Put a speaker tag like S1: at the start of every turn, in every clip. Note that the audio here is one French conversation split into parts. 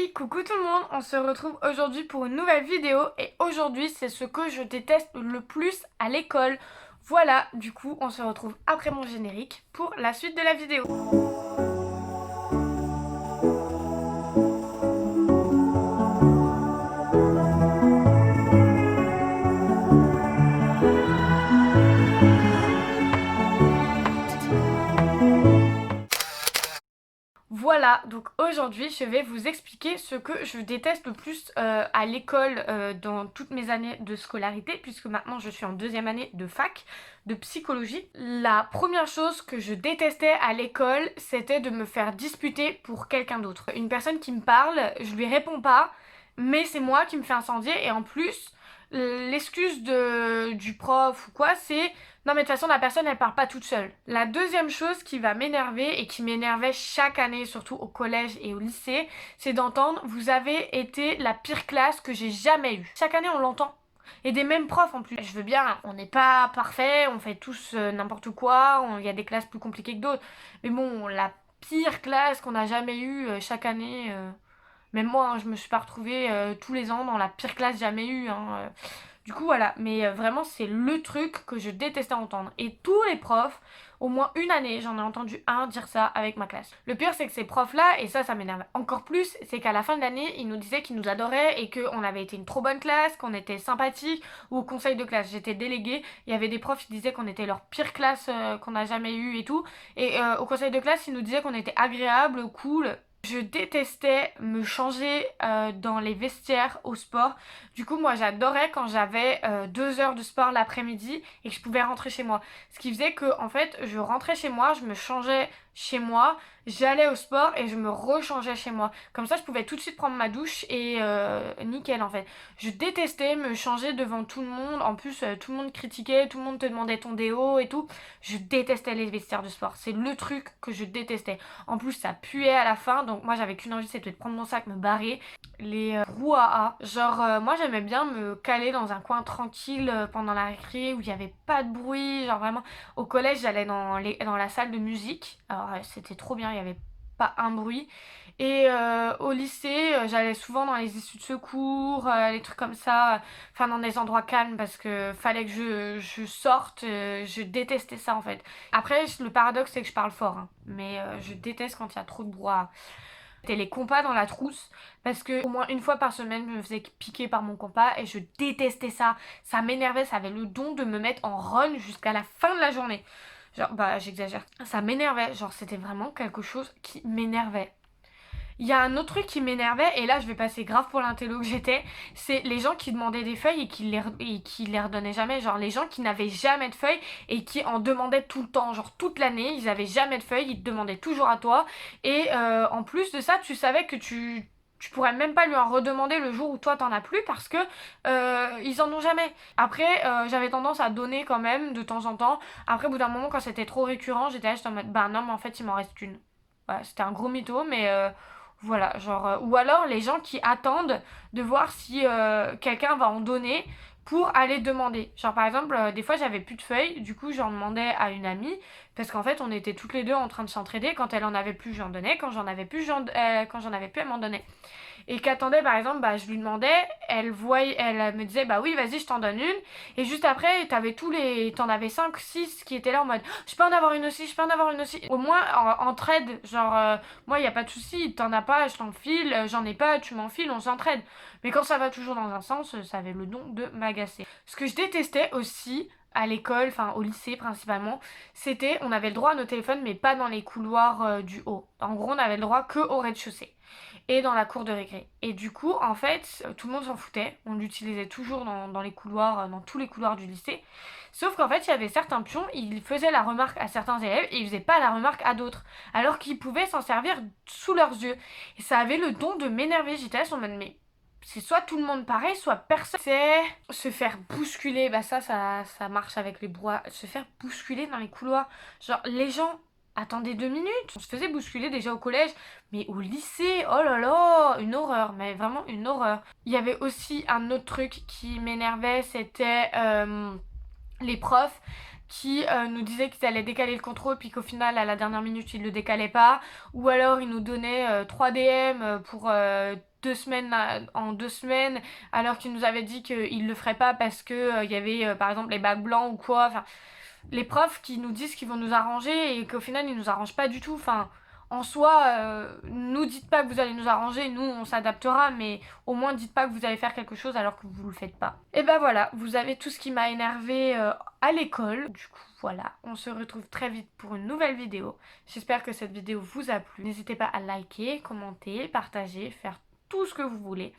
S1: Hey, coucou tout le monde, on se retrouve aujourd'hui pour une nouvelle vidéo et aujourd'hui c'est ce que je déteste le plus à l'école. Voilà, du coup on se retrouve après mon générique pour la suite de la vidéo. Voilà, donc aujourd'hui je vais vous expliquer ce que je déteste le plus à l'école dans toutes mes années de scolarité, puisque maintenant je suis en deuxième année de fac de psychologie. La première chose que je détestais à l'école, c'était de me faire disputer pour quelqu'un d'autre. Une personne qui me parle, je lui réponds pas, mais c'est moi qui me fais incendier et en plus l'excuse du prof ou quoi, c'est non mais de toute façon la personne elle part pas toute seule. La deuxième chose qui va m'énerver et qui m'énervait chaque année, surtout au collège et au lycée, c'est d'entendre vous avez été la pire classe que j'ai jamais eue. Chaque année on l'entend. Et des mêmes profs en plus. Je veux bien, on n'est pas parfait, on fait tous n'importe quoi, il y a des classes plus compliquées que d'autres. Mais bon, la pire classe qu'on a jamais eue chaque année, même moi hein, je me suis pas retrouvée tous les ans dans la pire classe jamais eue. Du coup voilà, mais vraiment c'est le truc que je détestais entendre. Et tous les profs, au moins une année, j'en ai entendu un dire ça avec ma classe. Le pire c'est que ces profs-là, et ça m'énerve encore plus, c'est qu'à la fin de l'année, ils nous disaient qu'ils nous adoraient et qu'on avait été une trop bonne classe, qu'on était sympathique, ou au conseil de classe, j'étais déléguée, il y avait des profs qui disaient qu'on était leur pire classe qu'on a jamais eue et tout, et au conseil de classe, ils nous disaient qu'on était agréable, cool. Je détestais me changer dans les vestiaires au sport. Du coup, moi, j'adorais quand j'avais 2 heures de sport l'après-midi et que je pouvais rentrer chez moi. Ce qui faisait que, en fait, je rentrais chez moi, je me changeais chez moi, j'allais au sport et je me rechangeais chez moi. Comme ça, je pouvais tout de suite prendre ma douche et nickel, en fait. Je détestais me changer devant tout le monde. En plus, tout le monde critiquait, tout le monde te demandait ton déo et tout. Je détestais les vestiaires de sport. C'est le truc que je détestais. En plus, ça puait à la fin, donc moi j'avais qu'une envie, c'était de prendre mon sac, me barrer. Les brouhaha, genre moi j'aimais bien me caler dans un coin tranquille pendant la récré où il n'y avait pas de bruit, genre vraiment. Au collège, j'allais dans la salle de musique, alors c'était trop bien, il n'y avait pas un bruit. Et au lycée, j'allais souvent dans les issues de secours, les trucs comme ça, enfin dans des endroits calmes parce que fallait que je sorte, je détestais ça en fait. Après, le paradoxe c'est que je parle fort, hein, mais je déteste quand il y a trop de brouhaha. C'était les compas dans la trousse parce que au moins une fois par semaine je me faisais piquer par mon compas et je détestais ça. Ça m'énervait, ça avait le don de me mettre en run jusqu'à la fin de la journée. Genre, bah j'exagère. Ça m'énervait, genre c'était vraiment quelque chose qui m'énervait. Il y a un autre truc qui m'énervait, et là je vais passer grave pour l'intello que j'étais, c'est les gens qui demandaient des feuilles et qui les redonnaient jamais. Genre les gens qui n'avaient jamais de feuilles et qui en demandaient tout le temps. Genre toute l'année, ils avaient jamais de feuilles, ils te demandaient toujours à toi. Et en plus de ça, tu savais que tu pourrais même pas lui en redemander le jour où toi t'en as plus parce que ils en ont jamais. Après, j'avais tendance à donner quand même de temps en temps. Après, au bout d'un moment, quand c'était trop récurrent, j'étais là, j'étais en mode bah non, mais en fait, il m'en reste qu'une. Voilà, c'était un gros mytho, mais voilà, genre, ou alors les gens qui attendent de voir si quelqu'un va en donner pour aller demander. Genre par exemple, des fois j'avais plus de feuilles, du coup j'en demandais à une amie, parce qu'en fait on était toutes les deux en train de s'entraider, quand elle en avait plus j'en donnais, quand j'en avais plus, quand j'en avais plus elle m'en donnait. Et qu'attendait par exemple, bah je lui demandais, elle me disait bah oui vas-y je t'en donne une, et juste après t'en avais 5 6 qui étaient là en mode je peux en avoir une aussi, je peux en avoir une aussi. Au moins en trade, genre moi y a pas de souci, t'en as pas, je t'en file, j'en ai pas, tu m'en files, on s'entraide. Mais quand ça va toujours dans un sens, ça avait le don de m'agacer. Ce que je détestais aussi à l'école, enfin au lycée principalement, c'était on avait le droit à nos téléphones mais pas dans les couloirs du haut. En gros on avait le droit que au rez-de-chaussée et dans la cour de récré. Et du coup, en fait, tout le monde s'en foutait. On l'utilisait toujours dans les couloirs, dans tous les couloirs du lycée. Sauf qu'en fait, il y avait certains pions, ils faisaient la remarque à certains élèves et ils faisaient pas la remarque à d'autres. Alors qu'ils pouvaient s'en servir sous leurs yeux. Et ça avait le don de m'énerver. J'étais là, en mode, mais c'est soit tout le monde pareil, soit personne. C'est se faire bousculer. Bah ça marche avec les brouhahs. Se faire bousculer dans les couloirs. Genre, les gens attendez 2 minutes. On se faisait bousculer déjà au collège, mais au lycée, oh là là, une horreur, mais vraiment une horreur. Il y avait aussi un autre truc qui m'énervait, c'était les profs qui nous disaient qu'ils allaient décaler le contrôle puis qu'au final à la dernière minute ils le décalaient pas, ou alors ils nous donnaient 3 DM pour 2 semaines en 2 semaines alors qu'ils nous avaient dit qu'ils le feraient pas parce que il y avait par exemple les bacs blancs ou quoi, enfin les profs qui nous disent qu'ils vont nous arranger et qu'au final ils nous arrangent pas du tout, enfin en soi, nous dites pas que vous allez nous arranger, nous on s'adaptera, mais au moins dites pas que vous allez faire quelque chose alors que vous le faites pas. Et bah voilà, vous avez tout ce qui m'a énervé à l'école. Du coup voilà, on se retrouve très vite pour une nouvelle vidéo. J'espère que cette vidéo vous a plu. N'hésitez pas à liker, commenter, partager, faire tout ce que vous voulez.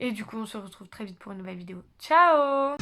S1: Et du coup on se retrouve très vite pour une nouvelle vidéo. Ciao!